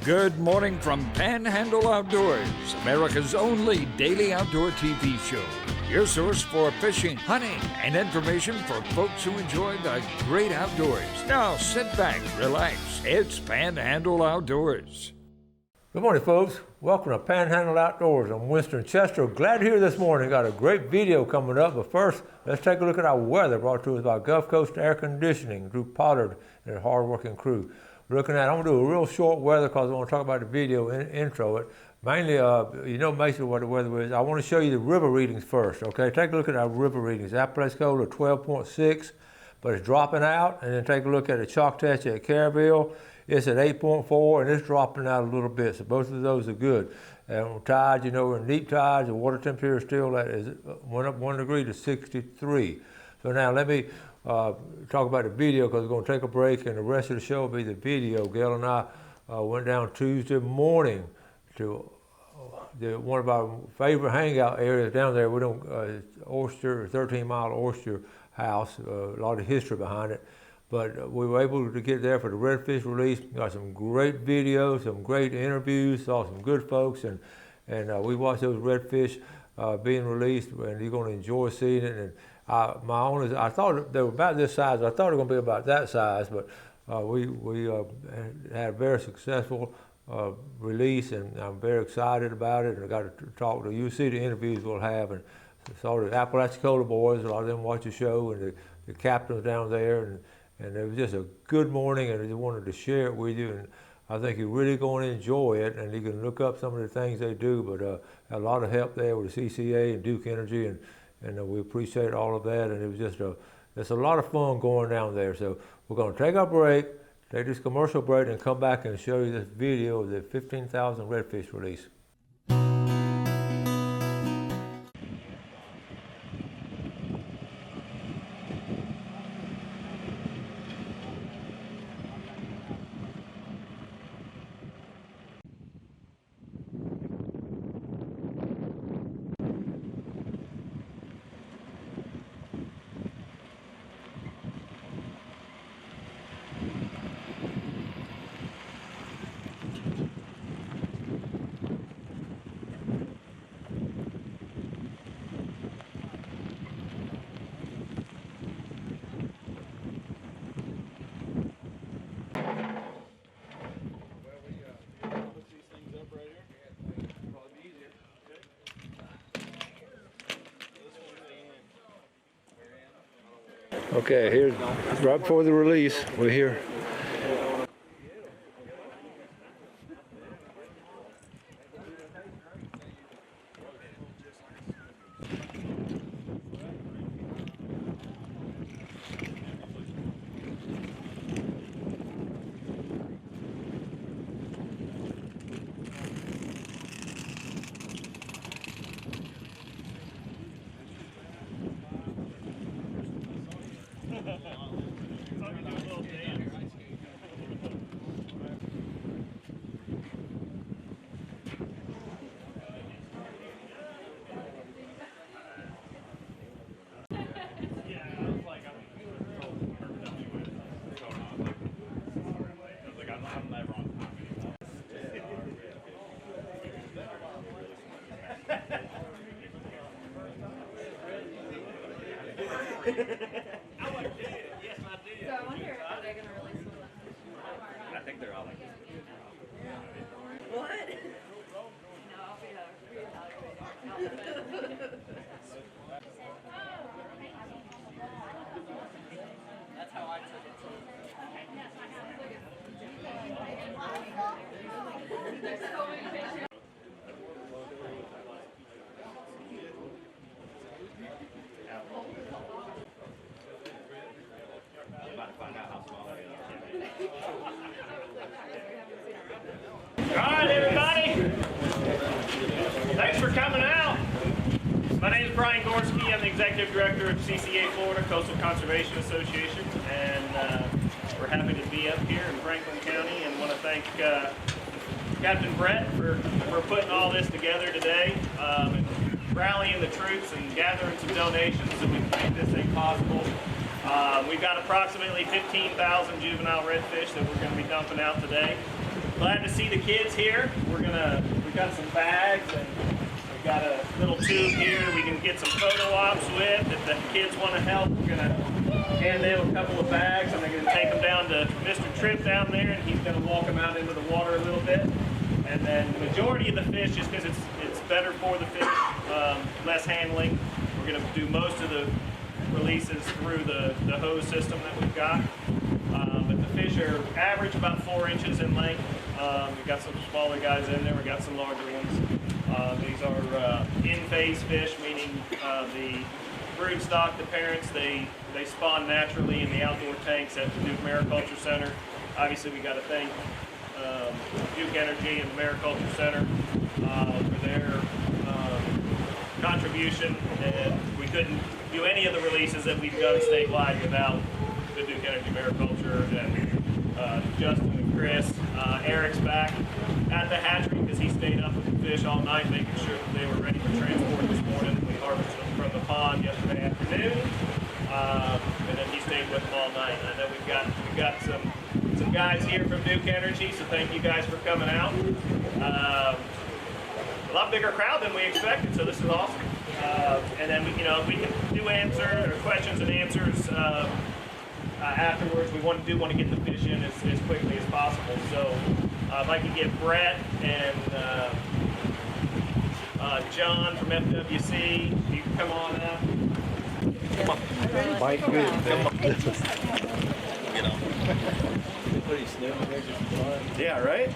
Good morning from Panhandle Outdoors, America's only daily outdoor TV show. Your source for fishing, hunting, and information for folks who enjoy the great outdoors. Now sit back, relax. It's Panhandle Outdoors. Good morning, folks. Welcome to Panhandle Outdoors. I'm Winston Chester. Glad to hear this morning. Got a great video coming up, but first, let's take a look at our weather brought to us by Gulf Coast Air Conditioning, Drew Pollard and their hard-working crew. I'm going to do a real short weather because I want to talk about the video intro it. Mainly, you know basically what the weather is. I want to show you the river readings first, okay? Take a look at our river readings. Appalachicola 12.6, but it's dropping out. And then take a look at the Choctaw at Caryville. It's at 8.4, and it's dropping out a little bit. So both of those are good. And tides, you know, we're in deep tides. The water temperature is still went up 1 degree to 63. So now let me talk about the video because we're going to take a break, and the rest of the show will be the video. Gail and I went down Tuesday morning to one of our favorite hangout areas down there. We don't Oyster, 13-mile Oyster House. A lot of history behind it. But we were able to get there for the redfish release. Got some great videos, some great interviews, saw some good folks, and we watched those redfish being released, and you're going to enjoy seeing it. And my owners, I thought they were about this size. I thought they were going to be about that size, but we had a very successful release, and I'm very excited about it. And I got to talk to you. See the interviews we'll have, and saw the Appalachicola boys. A lot of them watch the show, and the captains down there, and it was just a good morning, and I just wanted to share it with you. And I think you're really going to enjoy it, and you can look up some of the things they do. But a lot of help there with the CCA and Duke Energy, and we appreciate all of that. And it was just a lot of fun going down there. So we're going to take our break, take this commercial break, and come back and show you this video of the 15,000 redfish release. Okay, here's right before the release. We're here. I did. Yes, I did. So I wonder if they're going to release one. I think they're all like this. What? No, I'll be reevaluating. That's how I took it. There's so many pictures. All right, everybody. Thanks for coming out. My name is Brian Gorski. I'm the Executive Director of CCA Florida Coastal Conservation Association, and we're happy to be up here in Franklin County, and want to thank Captain Brett for putting all this together today, and rallying the troops and gathering some donations so we can make this thing possible. We've got approximately 15,000 juvenile redfish that we're going to be dumping out today. glad to see the kids here. We've got some bags and we've got a little tube here we can get some photo ops with. If the kids want to help, we're gonna hand them a couple of bags and they're gonna take them down to Mr. Tripp down there, and he's gonna walk them out into the water a little bit. And then the majority of the fish, just because it's better for the fish, less handling. We're gonna do most of the releases through the hose system that we've got. But the fish are average about 4 inches in length. We've got some smaller guys in there, we've got some larger ones. These are in-phase fish, meaning the brood stock, the parents, they spawn naturally in the outdoor tanks at the Duke Mariculture Center. Obviously we got to thank Duke Energy and the Mariculture Center for their contribution, and we couldn't do any of the releases that we've done statewide without the Duke Energy Mariculture and Justin and Chris. Eric's back at the hatchery because he stayed up with the fish all night, making sure that they were ready for transport this morning. We harvested them from the pond yesterday afternoon, and then he stayed with them all night. And I know we've got some guys here from Duke Energy, so thank you guys for coming out. A lot bigger crowd than we expected, so this is awesome. And then we can do questions and answers afterwards. We want to get the fish in as quickly as possible. So I'd like to get Brett and John from FWC. You can come on up. Come on. Mike, good. Come on. Yeah, right?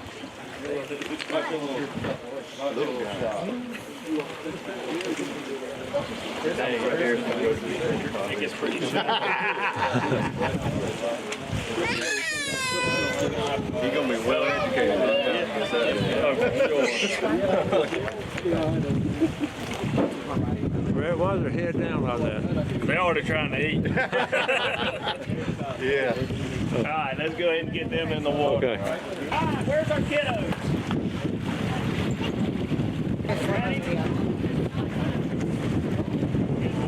Little guy. It gets pretty shy. He's gonna be well educated. Brett, why is their head down like that? They're already trying to eat. Yeah. All right, let's go ahead and get them in the water. Okay. All right, where's our kiddos? Ready?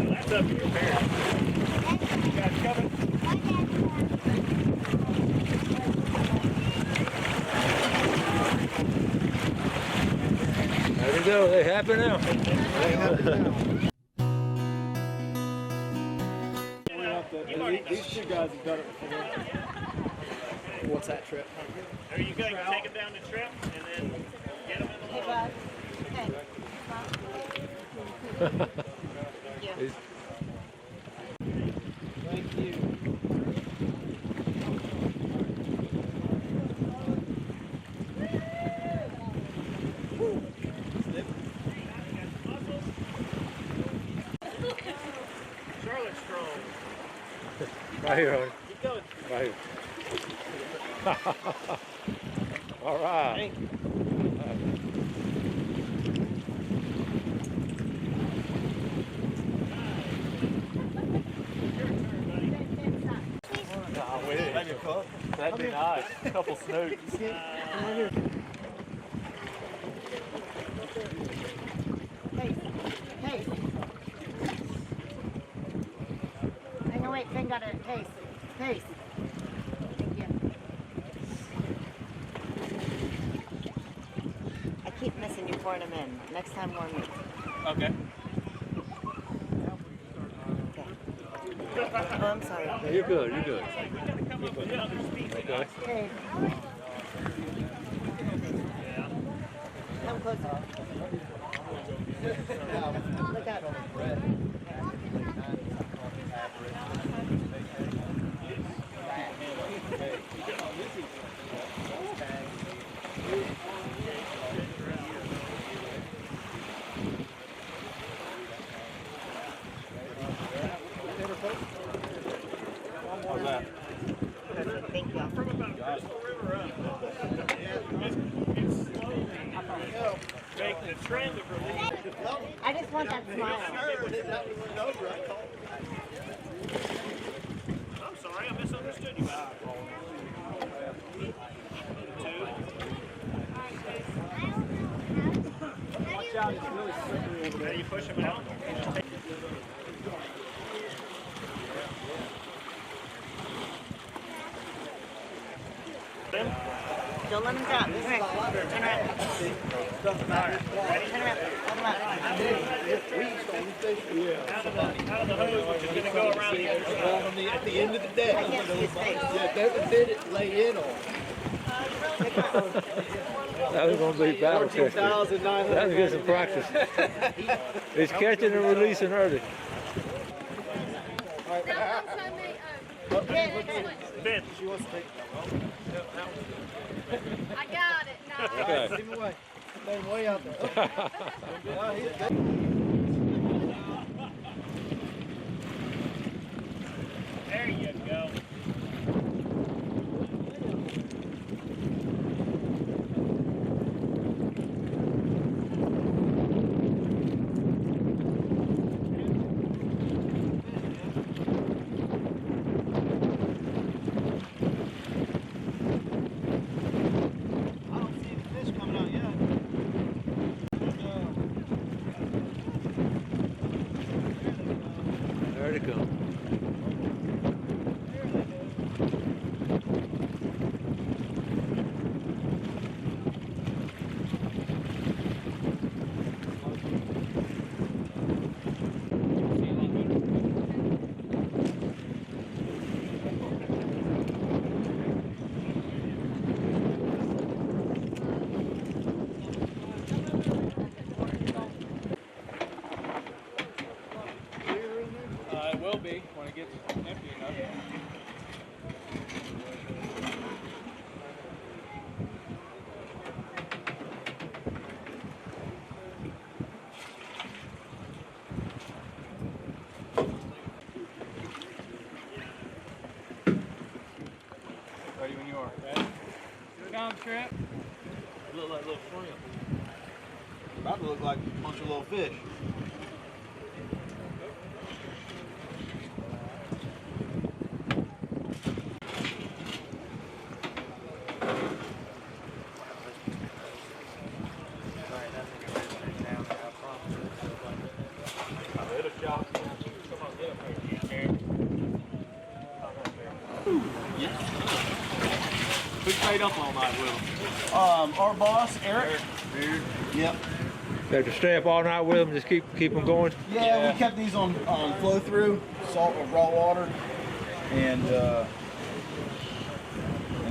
That's up to your parents. You guys coming? There we go. They happy now? These two guys have done it before. What's that trip? There you go. You can take them down the trip and then get them in the water. Thank you. Charlotte's strong. Right here, honey. Keep going. Right here. All right. Thank you. That'd be nice. A couple snoots. Hey, taste. Hang on, wait, Finn got a taste. Taste. Thank you. I keep missing you pouring them in. Next time, more meat. Okay. Oh, I'm sorry. Yeah, you're good. You're good. Okay. Okay. Come closer. Look out. Thank you. From about Crystal River up. It's slowly make the trend of release. I just want that smile. I'm sorry, I misunderstood you guys. Watch out, it's really slippery over there. Now you push them out. Don't let them drop. Just Turn around. Out of the hose, which is going to go around the other At the end of the day. I can't see his face. Yeah, never did it lay in on. That was going to be battle tested. 14,900. That'll get some practice. It's catching and releasing early. Vince. She wants to take I got it. No. Okay. him away. Let him way out there. There you go. I don't see the fish coming out yet. There they come. It will be when it gets empty enough. Ready when you are. Ready? Here comes shrimp. Look like little shrimp. About to look like a bunch of little fish. Who stayed up all night with him? Our boss, Eric. Yep. You have to stay up all night with them, just keep them going. Yeah, we kept these on flow through, salt or raw water, and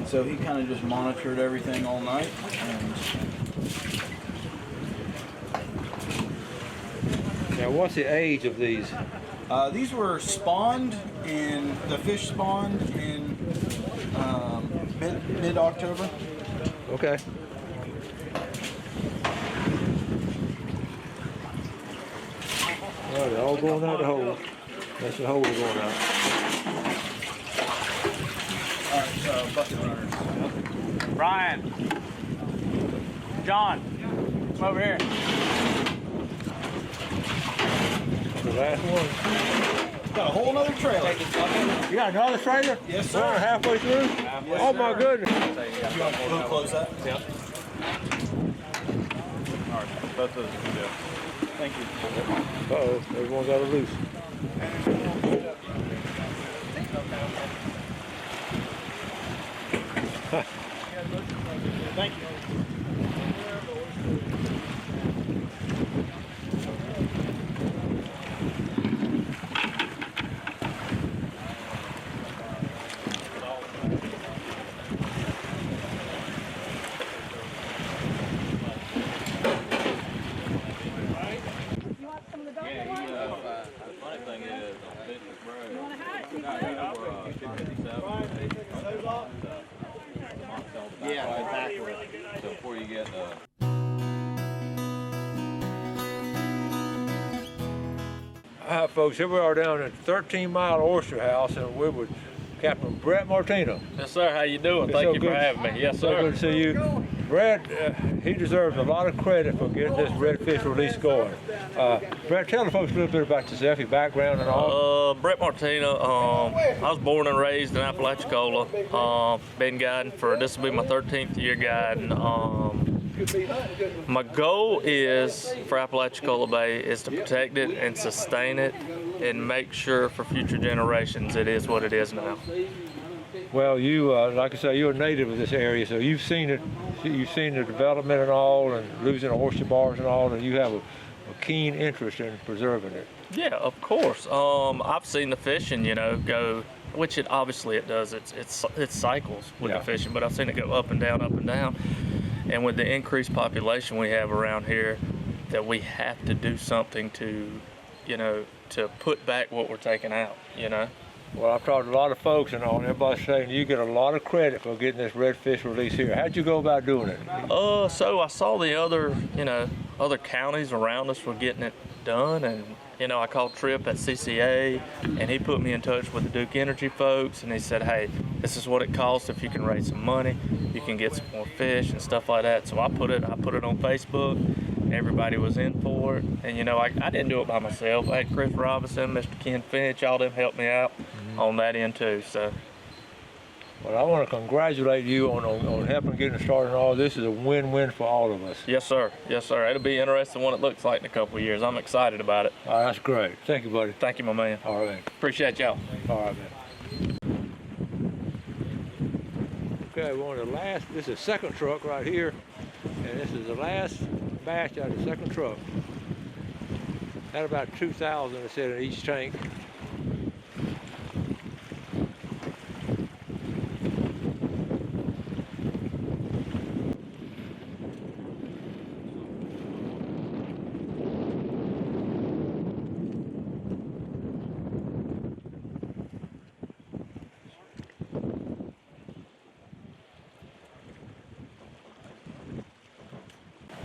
so he kind of just monitored everything all night. And Now, what's the age of these? these were spawned, and the fish spawned in mid-October. Okay. All right, they're all going out the hole. That's the hole going out. All right, bucket runners. Brian. John. Come over here. The last one. Got a whole nother trailer. You got another trailer? Yes, sir. We're halfway through? Oh my goodness. You want to close that? Yep. All right, both of those can do. Thank you. Uh-oh, everyone got it loose. Thank you. Yeah, backward. So before you get All right, folks, here we are down at 13 Mile Oyster House, and we're with Captain Brett Martino. Yes, sir. How you doing? It's Thank so you good. for having me. Yes, So sir. good to see you. Brett, he deserves a lot of credit for getting this redfish release going. Brett, tell the folks a little bit about yourself, your background and all. Brett Martino. I was born and raised in Apalachicola. Been guiding for, this will be my 13th year guiding. My goal is for Apalachicola Bay is to protect it and sustain it and make sure for future generations it is what it is now. Well, you, like I say, you're a native of this area, so you've seen it. You've seen the development and all, and losing the horseshoe bars and all, and you have a keen interest in preserving it. Yeah, of course. I've seen the fishing, you know, go, which it obviously it does. It cycles with the fishing, but I've seen it go up and down, up and down. And with the increased population we have around here, that we have to do something to, you know, to put back what we're taking out, you know. Well, I've talked to a lot of folks and all, and everybody's saying you get a lot of credit for getting this redfish release here. How'd you go about doing it? So I saw the other, you know, other counties around us were getting it done, and you know, I called Tripp at CCA, and he put me in touch with the Duke Energy folks, and he said, hey, this is what it costs. If you can raise some money, you can get some more fish and stuff like that. So I put it on Facebook. Everybody was in for it, and you know, I didn't do it by myself. I had Chris Robinson, Mr. Ken Finch, all them helped me out on that end too. So, well, I want to congratulate you on helping getting started. And all this is a win-win for all of us. Yes, sir. Yes, sir. It'll be interesting what it looks like in a couple of years. I'm excited about it. All right, that's great. Thank you, buddy. Thank you, my man. All right. Appreciate y'all. All right, man. Okay, we're on the last. This is the second truck right here, and this is the last batch out of the second truck. Had about 2,000, I said, in each tank.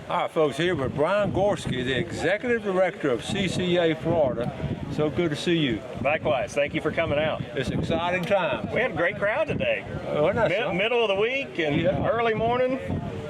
All right, folks, here with Brian Gorski, the Executive Director of CCA Florida. So good to see you. Likewise, thank you for coming out. It's an exciting time. We had a great crowd today. Wasn't that something? Middle of the week and early morning.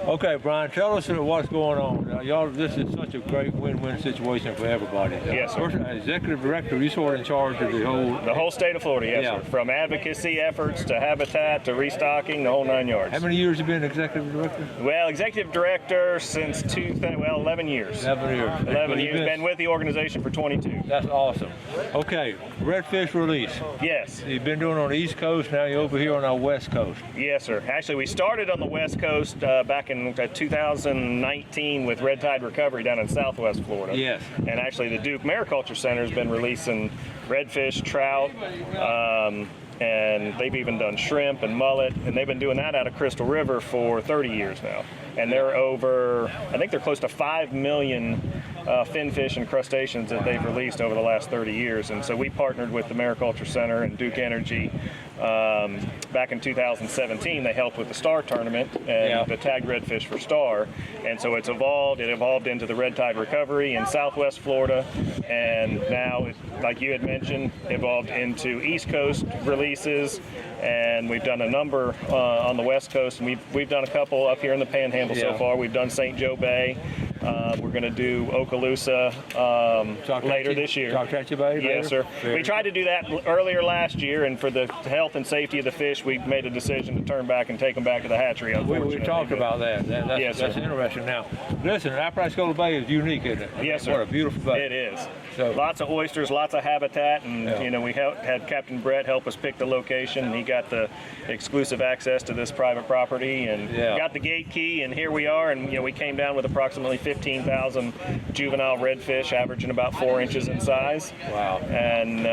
Okay, Brian, tell us what's going on. Y'all, this is such a great win-win situation for everybody. Yes, sir. First, Executive Director, you're sort of in charge of the whole state of Florida, yes, sir. From advocacy efforts to habitat to restocking, the whole 9 yards. How many years have you been Executive Director? Well, Executive Director since 11 years. 11 years. 11 years. Been with the organization for 22. That's awesome. Okay, redfish release. Yes. You've been doing it on the East Coast, now you're over here on our West Coast. Yes, sir. Actually, we started on the West Coast back in 2019 with Red Tide Recovery down in Southwest Florida. Yes. And actually, the Duke Mariculture Center has been releasing redfish, trout, and they've even done shrimp and mullet, and they've been doing that out of Crystal River for 30 years now. And they're over, I think they're close to 5 million finfish and crustaceans that they've released over the last 30 years. And so we partnered with the Mariculture Center and Duke Energy. Back in 2017, they helped with the Star Tournament and the tagged redfish for Star. And so it evolved into the Red Tide Recovery in Southwest Florida. And now, like you had mentioned, evolved into East Coast releases. And we've done a number on the West Coast, and we've done a couple up here in the Panhandle so far. We've done St. Joe Bay. We're going to do Okaloosa later this year. Choctaw Bay? Yes, sir. We tried to do that earlier last year, and for the health and safety of the fish, we made a decision to turn back and take them back to the hatchery. We talked about that. Yes, that's interesting. Now, listen, Apalachicola Bay is unique, isn't it? Yes, sir. What a beautiful bay. It is. So, lots of oysters, lots of habitat, and you know, we had Captain Brett help us pick the location, and he got the exclusive access to this private property, and got the gate key, and here we are. And you know, we came down with approximately 15,000 juvenile redfish, averaging about 4 inches in size. Wow! And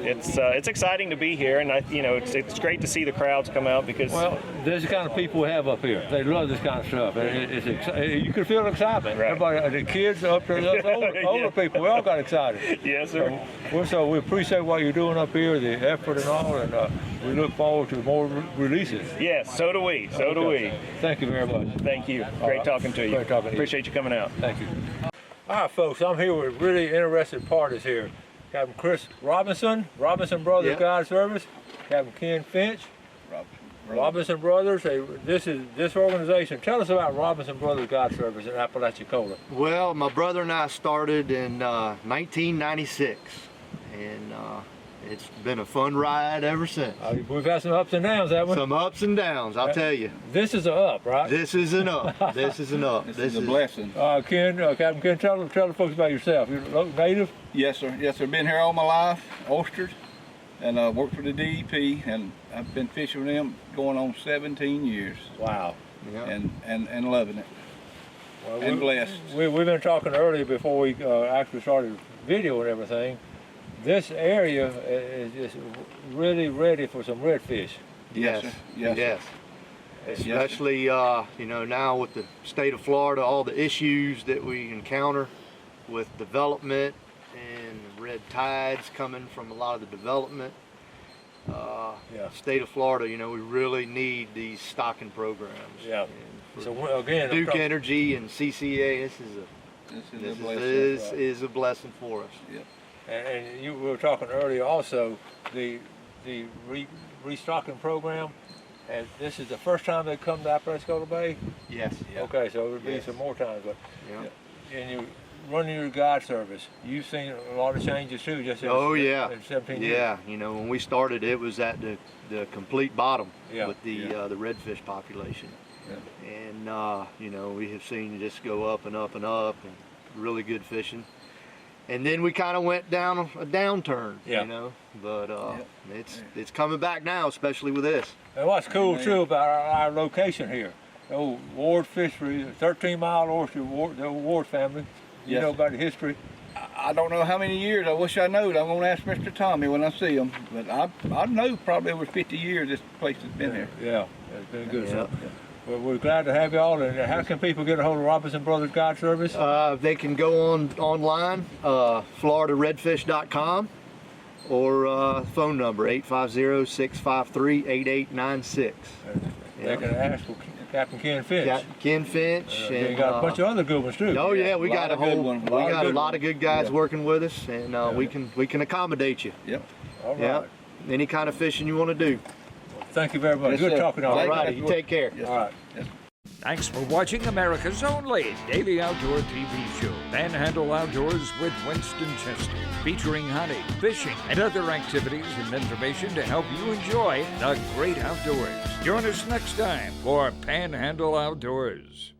it's exciting to be here, and it's great to see the crowds come out because there's the kind of people we have up here. They love this kind of stuff. You can feel the excitement. Right. Everybody, the kids up to the older people, we all got excited. Yes, sir. So we appreciate what you're doing up here, the effort and all, and we look forward to more releases. Yes, so do we. So do we. Thank you very much. Thank you. Great talking to you. Great talking to you. Appreciate you coming out. Thank you. All right, folks, I'm here with really interested parties here. Captain Chris Robinson Brothers Guide Service, Captain Ken Finch, Robinson Brothers. This organization. Tell us about Robinson Brothers Guide Service in Apalachicola. Well, my brother and I started in 1996, and it's been a fun ride ever since. We've had some ups and downs, haven't we? Some ups and downs, I'll tell you. This is an up, right? This is an up. This is an up. This is a blessing. Ken, Captain Ken, tell the folks about yourself. You're native? Yes, sir. Yes, sir. Been here all my life. Oysters. and I work for the DEP, and I've been fishing with them going on 17 years, Wow. Yeah. and loving it. Well, And blessed. We've been talking earlier before we actually started video and everything. This area is just really ready for some redfish. Yes, sir. Yes, yes. sir. Especially, you know, now with the state of Florida, all the issues that we encounter with development and red tides coming from a lot of the development. Yeah. State of Florida, you know, we really need these stocking programs. Yeah. And So again, Duke Energy and CCA, This this is a blessing. is a blessing for us. Yep. and you were talking earlier also the restocking program. And this is the first time they come to Apalachicola Bay? Yes. Okay, so it'll be Yes. some more times. But Yeah. and you running your guide service, you've seen a lot of changes too, just in, Oh yeah. in 17 years. Yeah. You know, when we started, it was at the complete bottom Yeah. with the redfish population. Yeah. And you know, we have seen it just go up and up and up, and really good fishing. And then we kind of went down a downturn, Yeah. you know. But it's coming back now, especially with this. And what's cool too about our location here, the old Ward Fishery, 13-mile oyster, the Ward family. You Yes. know about the history. I don't know how many years. I wish I knowed. I'm gonna ask Mr. Tommy when I see him. But I know probably over 50 years this place has been here. Yeah, it's been good. Yeah. So, well, we're glad to have you all. And how can people get a hold of Robinson Brothers Guide Service? They can go online, floridaredfish.com, or phone number 850-653-8896. They can ask for Captain Ken Finch. Got Ken Finch. They and, got a bunch of other good ones too. Oh yeah, we got a lot of good whole, ones. we got a lot of good guys Yeah. working with us, and we can accommodate you. Yep. All right. Yeah, any kind of fishing you want to do. Thank you very much. Yes, Good sir. talking to you. All Thank right, you take care. Yes. All right. Thanks for watching America's only daily outdoor TV show, Panhandle Outdoors with Winston Chester, featuring hunting, fishing, and other activities and information to help you enjoy the great outdoors. Join us next time for Panhandle Outdoors.